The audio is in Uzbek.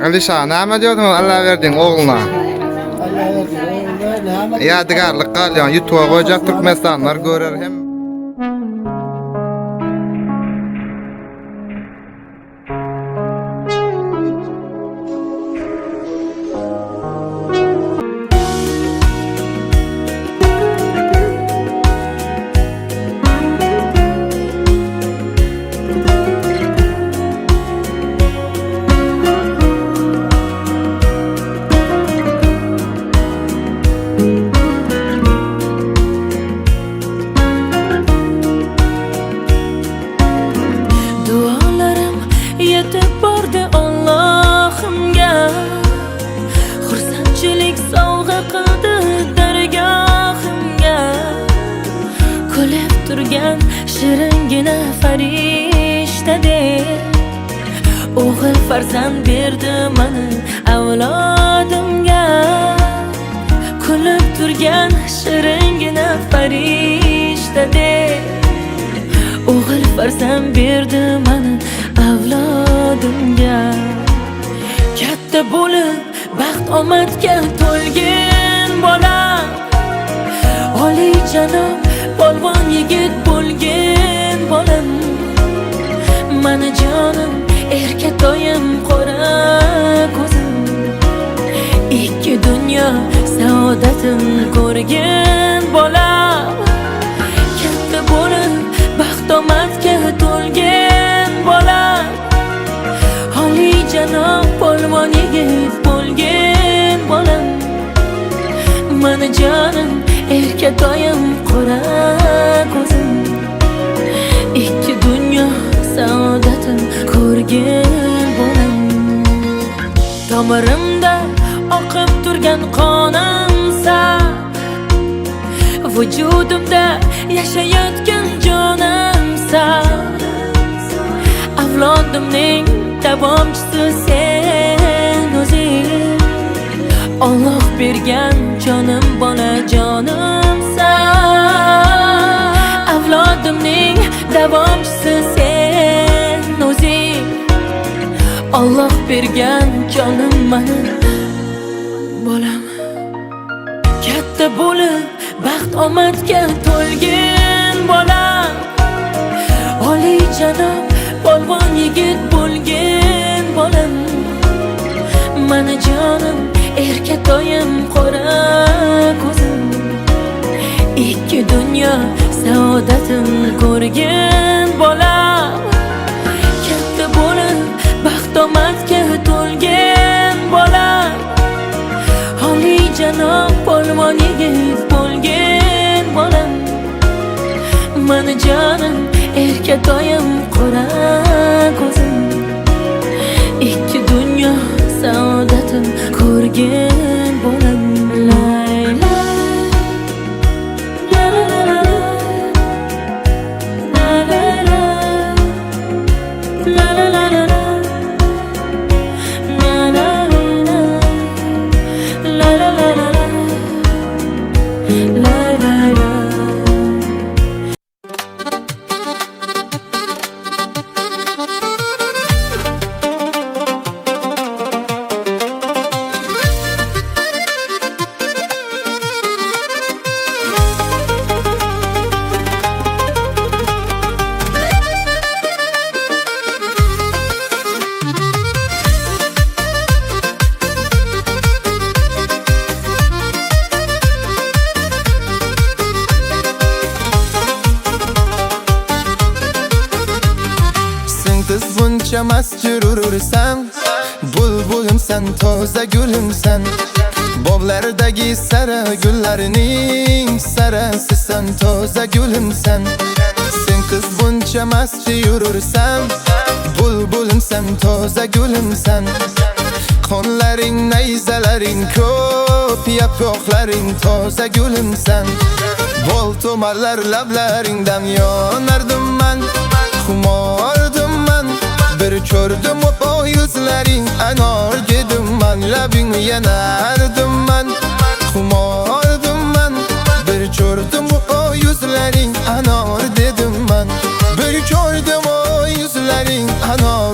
Alişa, näme diýdin Allah berdiň oğluna? Allah verdi. Ýadygarlyk galýan YouTube goýjak Türkmenistanlar görer hem Dualarim yetib bordi Allohimga. Xursandchilik sovg'a qildi dargohimga. Kulib turgan shiringina farishtadek o'g'il farzand berdi mani avlodimga. Kulib turgan shiringina farishtadek o'g'il farzand berdi mani avlodimga. Katta bo'lib baxt omadga to'lgan bola, oliyjanob polvon yigit bo'lgan bolam. Mani jonim, erkatoyim, qora ko'zim, ikki dunyo saodatin ko'rgan bola. Katta bo'lib baxt omadga to'lgan bola, oliyjanob polvon yigit bo'lgan bolam. Mani jonim, erkatoyim, qora ko'zim, ikki dunyo saodatin ko'rgan bolam. Tomirimda oqib turgan qonimsa, vujudimda yashayotgan jonimsa, avlodimning davomchisi sen o'zing. Alloh bergan jonim bola jonimsa, avlodimning davomchisi sen o'zing. Alloh bergan jonim mani bolam. Katta bo'lib baxt omadga to'lgan bola, oliyjanob polvon yigit bo'lgan bolam. Mani jonim, erkatoyim, qora ko'zim, ikki dunyo saodatin ko'rgan bola. Katta bo'lib baxt omadga to'lgan bola, oliyjanob polvon yigit bo'lgan bolam. Mani jonim, erkatoyim, qora ko'zim, ikki dunyo saodatin ko'rgan bolam. Layla la la la la la la la la la la. Buncha masjur urursan, bulbulim sen, toza gulim sen. Bog'lardagi sara gullarning sarasi sen, toza gulim sen. Sen qiz buncha masjur urursan, bulbulim sen, toza gulim sen. Qonlaring, nayzalaring ko'p, yaproqlaring, toza gulim sen. Bol tomarlar lablaringdan yonardim man, xumordim man. Bir ko'rdim o yuzlaring anor dedim man, labing yanardim man, xumordim man. Bir ko'rdim o yuzlaring anor dedim man, bir ko'rdim o yuzlaring Rano